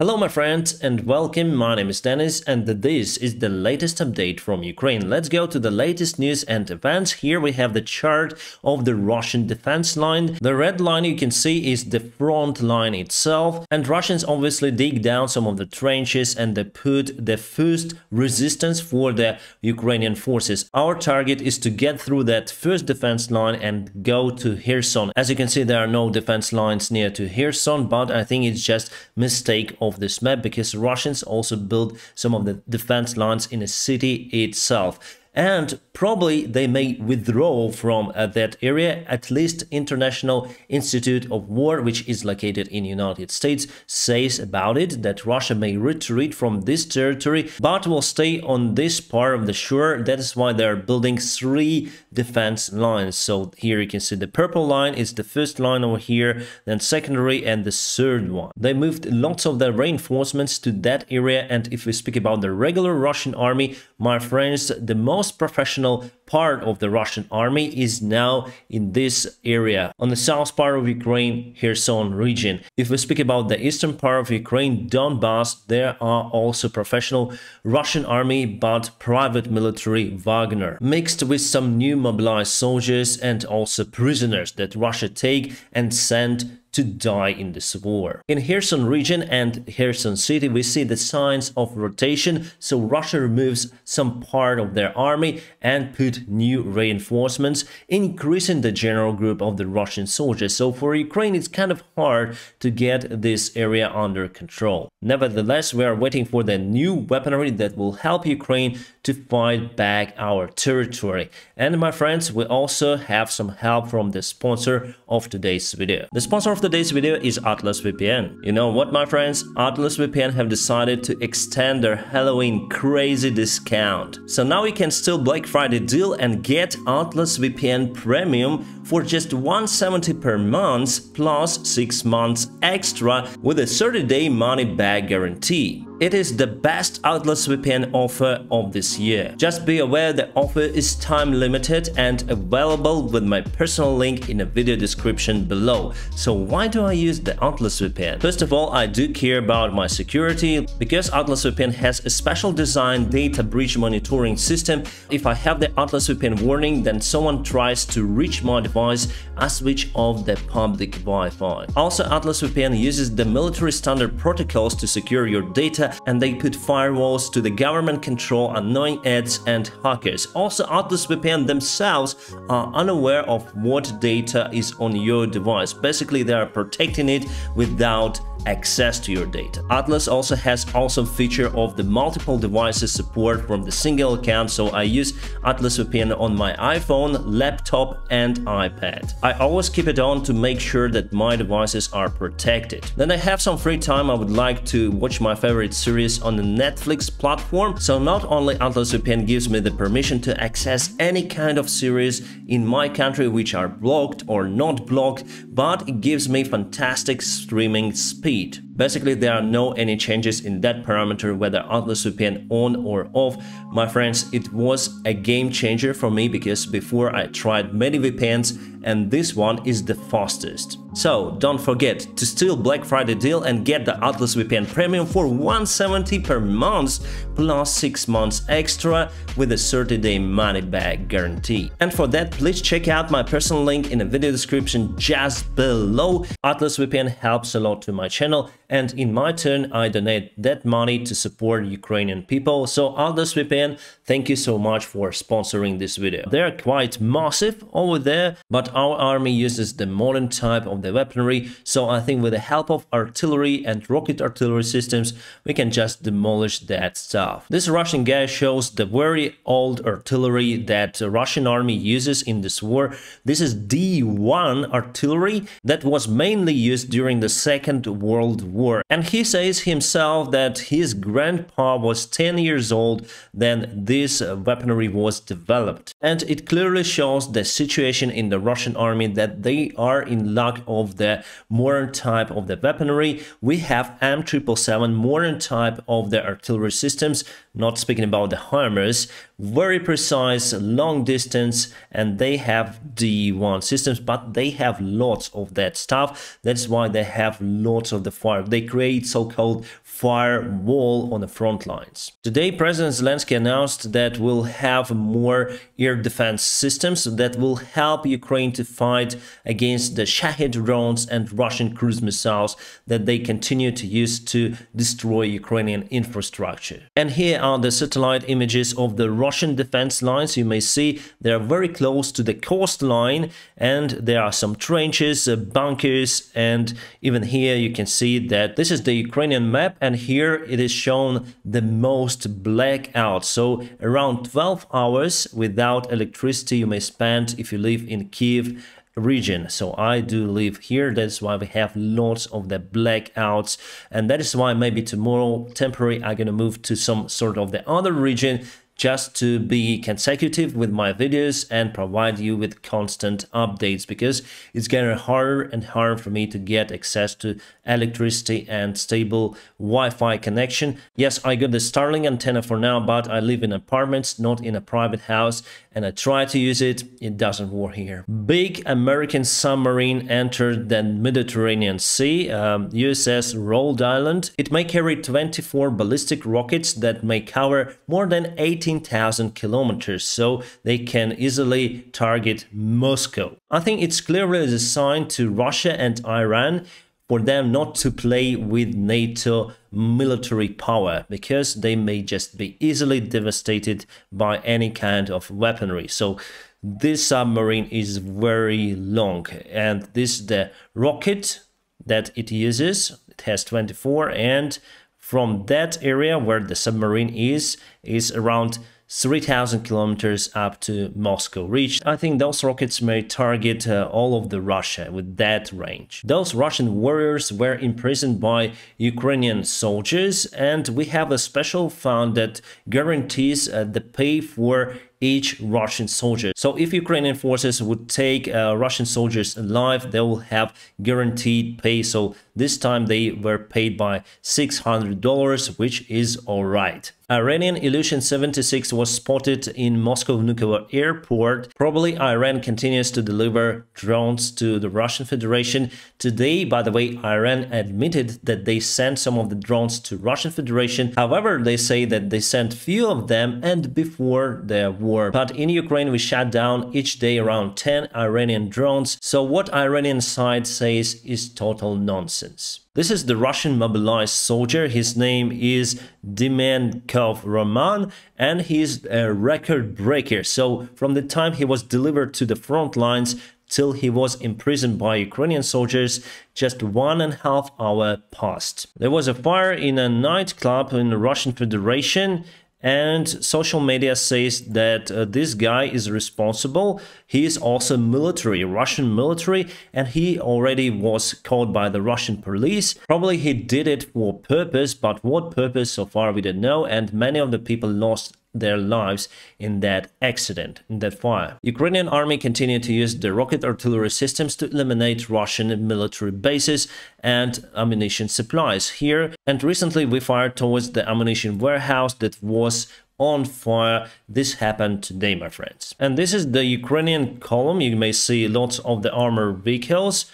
Hello my friends and welcome, my name is Dennis and this is the latest update from Ukraine. Let's go to the latest news and events. Here we have the chart of the Russian defense line. The red line you can see is the front line itself, and Russians obviously dig down some of the trenches and they put the first resistance for the Ukrainian forces. Our target is to get through that first defense line and go to Kherson. As you can see, there are no defense lines near to Kherson, but I think it's just mistake of this map because Russians also built some of the defense lines in the city itself. And probably they may withdraw from that area. At least International Institute of War, which is located in United States, says about it that Russia may retreat from this territory, but will stay on this part of the shore. That is why they are building 3 defense lines. So here you can see the purple line is the first line over here, then secondary and the third one. They moved lots of the reinforcements to that area. And if we speak about the regular Russian army, my friends, the most professional part of the Russian army is now in this area on the south part of Ukraine, Kherson region. If we speak about the eastern part of Ukraine, Donbass, there are also professional Russian army but private military Wagner, mixed with some new mobilized soldiers and also prisoners that Russia take and send to die in this war. In Kherson region and Kherson city, we see the signs of rotation, so Russia removes some part of their army and put new reinforcements, increasing the general group of the Russian soldiers. So for Ukraine, it's kind of hard to get this area under control. Nevertheless, we are waiting for the new weaponry that will help Ukraine to fight back our territory. And my friends, we also have some help from the sponsor of today's video. The sponsor of today's video is Atlas VPN. You know what, my friends? Atlas VPN have decided to extend their Halloween crazy discount. So now you can still Black Friday deal and get Atlas VPN Premium for just $170 per month plus 6 months extra with a 30-day money-back guarantee. It is the best Atlas VPN offer of this year. Just be aware the offer is time limited and available with my personal link in the video description below. So why do I use the Atlas VPN? First of all, I do care about my security because Atlas VPN has a special design data breach monitoring system. If I have the Atlas VPN warning, then someone tries to reach my device, I switch off the public Wi-Fi. Also, Atlas VPN uses the military standard protocols to secure your data, and they put firewalls to the government control annoying ads and hackers. Also, Atlas VPN themselves are unaware of what data is on your device. Basically, they are protecting it without access to your data. Atlas also has awesome feature of the multiple devices support from the single account, so I use Atlas VPN on my iPhone, laptop and iPad. I always keep it on to make sure that my devices are protected. Then I have some free time, I would like to watch my favorite series on the Netflix platform, so not only Atlas VPN gives me the permission to access any kind of series in my country which are blocked or not blocked, but it gives me fantastic streaming speed. Basically, there are no any changes in that parameter, whether Atlas VPN on or off. My friends, it was a game changer for me because before I tried many VPNs and this one is the fastest. So don't forget to steal Black Friday deal and get the Atlas VPN Premium for $170 per month plus 6 months extra with a 30-day money-back guarantee. And for that, please check out my personal link in the video description just below. Atlas VPN helps a lot to my channel, and in my turn, I donate that money to support Ukrainian people. So Atlas VPN, thank you so much for sponsoring this video. They are quite massive over there, but our army uses the modern type of the weaponry, so I think with the help of artillery and rocket artillery systems, we can just demolish that stuff. This Russian guy shows the very old artillery that the Russian army uses in this war. This is D1 artillery that was mainly used during the Second World War. And he says himself that his grandpa was 10 years old when this weaponry was developed. And it clearly shows the situation in the Russian Russian army that they are in lack of the modern type of the weaponry. We have M777 modern type of the artillery systems, not speaking about the HIMARS, very precise, long distance, and they have D1 systems, but they have lots of that stuff. That's why they have lots of the fire. They create so-called firewall on the front lines. Today, President Zelensky announced that we'll have more air defense systems that will help Ukraine to fight against the Shahed drones and Russian cruise missiles that they continue to use to destroy Ukrainian infrastructure. And here are the satellite images of the Russian defense lines. You may see they are very close to the coastline, and there are some trenches, bunkers, and even here you can see that this is the Ukrainian map, and here it is shown the most blackout. So around 12 hours without electricity you may spend if you live in Kiev region. So I do live here. That's why we have lots of the blackouts, and that is why maybe tomorrow temporarily I'm gonna move to some sort of the other region just to be consecutive with my videos and provide you with constant updates, because it's getting harder and harder for me to get access to electricity and stable Wi-Fi connection. Yes, I got the Starlink antenna for now, but I live in apartments, not in a private house, and I try to use it. It doesn't work here. Big American submarine entered the Mediterranean Sea, USS Rhode Island. It may carry 24 ballistic rockets that may cover more than 18,000 kilometers, so they can easily target Moscow. I think it's clearly a sign to Russia and Iran for them not to play with NATO military power, because they may just be easily devastated by any kind of weaponry. So this submarine is very long, and this is the rocket that it uses. It has 24, and from that area where the submarine is around 3,000 kilometers up to Moscow reach. I think those rockets may target all of the Russia with that range. Those Russian warriors were imprisoned by Ukrainian soldiers, and we have a special fund that guarantees the pay for each Russian soldier. So if Ukrainian forces would take Russian soldiers alive, they will have guaranteed pay. So this time they were paid by $600, which is alright. Iranian Ilyushin-76 was spotted in Moscow nuclear airport. Probably Iran continues to deliver drones to the Russian Federation. Today, by the way, Iran admitted that they sent some of the drones to Russian Federation. However, they say that they sent few of them and before the war. But in Ukraine, we shot down each day around 10 Iranian drones. So what Iranian side says is total nonsense. This is the Russian mobilized soldier. His name is Dimenkov Roman, and he's a record breaker. So from the time he was delivered to the front lines till he was imprisoned by Ukrainian soldiers, just 1.5 hours passed. There was a fire in a nightclub in the Russian Federation, and social media says that this guy is responsible. He is also military, Russian military, and he already was caught by the Russian police. Probably he did it for purpose, but what purpose so far we don't know, and many of the people lost their lives in that accident, in that fire. Ukrainian army continued to use the rocket artillery systems to eliminate Russian military bases and ammunition supplies here. And recently we fired towards the ammunition warehouse that was on fire. This happened today, my friends. And this is the Ukrainian column. You may see lots of the armored vehicles.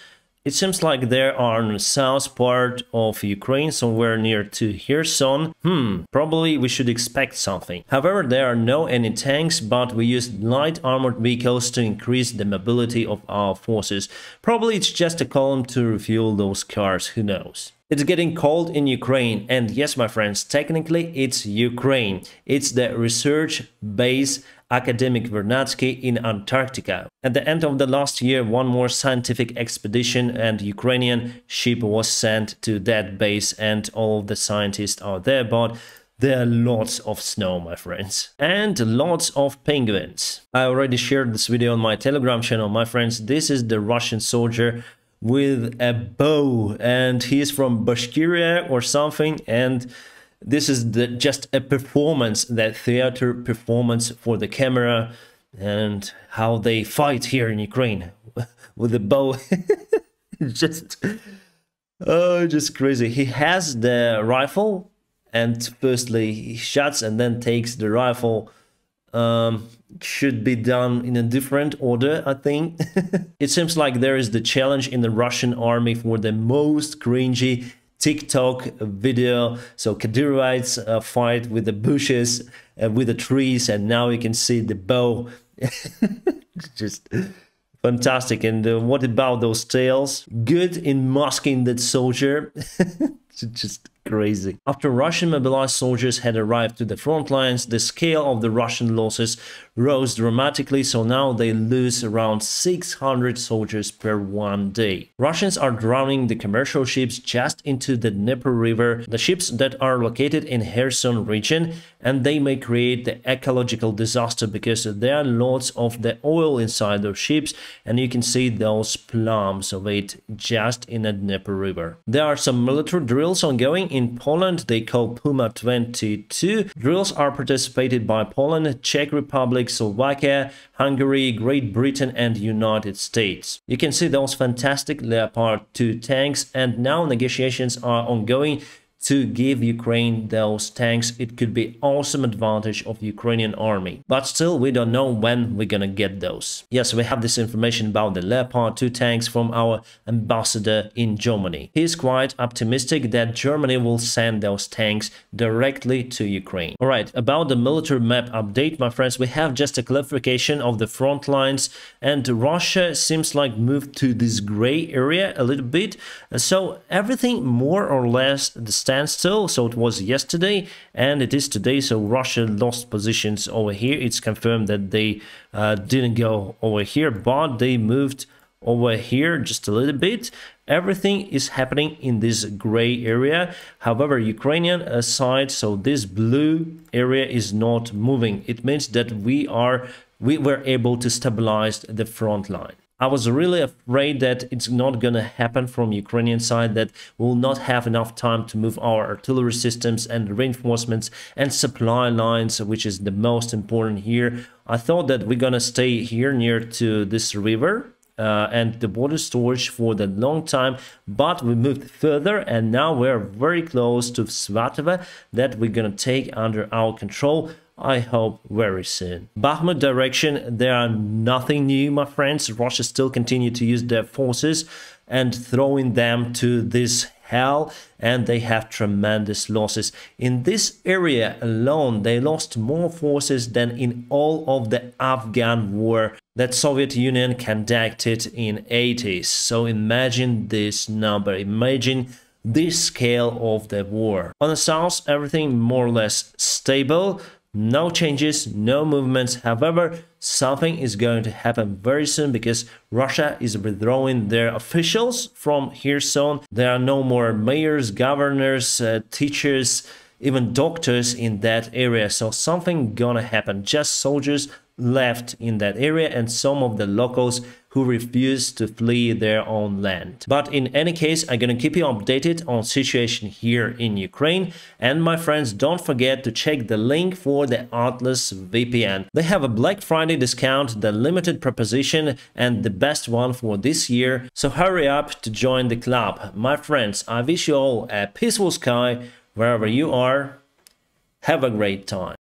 It seems like they are in the south part of Ukraine, somewhere near to Kherson. Probably we should expect something. However, there are no any tanks, but we use light armored vehicles to increase the mobility of our forces. Probably it's just a column to refuel those cars, who knows. It's getting cold in Ukraine, and yes, my friends, technically it's Ukraine. It's the research base Academic Vernadsky in Antarctica. At the end of the last year, one more scientific expedition and Ukrainian ship was sent to that base, and all of the scientists are there, but there are lots of snow, my friends, and lots of penguins. I already shared this video on my Telegram channel, my friends. This is the Russian soldier with a bow, and he's from Bashkiria or something, and this is just a performance, that theater performance for the camera. and how they fight here in Ukraine with the bow. just just crazy. He has the rifle, and firstly he shoots and then takes the rifle. Should be done in a different order, I think. It seems like there is the challenge in the Russian army for the most cringy TikTok video. So Kadyrovites fight with the bushes, with the trees, and now you can see the bow. Just fantastic. And what about those tails? Good in masking that soldier. Just crazy. After Russian mobilized soldiers had arrived to the front lines, the scale of the Russian losses rose dramatically, so now they lose around 600 soldiers per one day. Russians are drowning the commercial ships just into the Dnieper River, the ships that are located in Kherson region, and they may create the ecological disaster because there are lots of the oil inside those ships, and you can see those plums of it just in the Dnieper River. There are some military drills ongoing in Poland. They call Puma 22. Drills are participated by Poland, Czech Republic, Slovakia, Hungary, Great Britain and United States. You can see those fantastic Leopard 2 tanks, and now negotiations are ongoing to give Ukraine those tanks. It could be awesome advantage of Ukrainian army. But still, we don't know when we're gonna get those. Yes, we have this information about the Leopard 2 tanks from our ambassador in Germany. He's quite optimistic that Germany will send those tanks directly to Ukraine. Alright, about the military map update, my friends, we have just a clarification of the front lines, and Russia seems like moved to this gray area a little bit. So everything more or less the standstill. So it was yesterday and it is today. So Russia lost positions over here. It's confirmed that they didn't go over here, but they moved over here just a little bit. Everything is happening in this gray area. However, Ukrainian side, so this blue area is not moving. It means that we were able to stabilize the front line. I was really afraid that it's not gonna happen from Ukrainian side, that we'll not have enough time to move our artillery systems and reinforcements and supply lines, which is the most important here. I thought that we're gonna stay here near to this river and the border storage for the long time, but we moved further and now we're very close to Svatova that we're gonna take under our control. I hope very soon. Bakhmut direction, there are nothing new, my friends. Russia still continue to use their forces and throwing them to this hell, and they have tremendous losses. In this area alone, they lost more forces than in all of the Afghan war that Soviet Union conducted in 80s. So imagine this number, imagine this scale of the war. On the south, everything more or less stable. No changes, no movements. However, something is going to happen very soon because Russia is withdrawing their officials from Kherson. There are no more mayors, governors, teachers, even doctors in that area. So something gonna happen. Just soldiers left in that area and some of the locals who refuse to flee their own land. But in any case, I'm gonna keep you updated on situation here in Ukraine. And my friends, don't forget to check the link for the Atlas VPN. They have a Black Friday discount, the limited proposition and the best one for this year. So hurry up to join the club. My friends, I wish you all a peaceful sky wherever you are. Have a great time.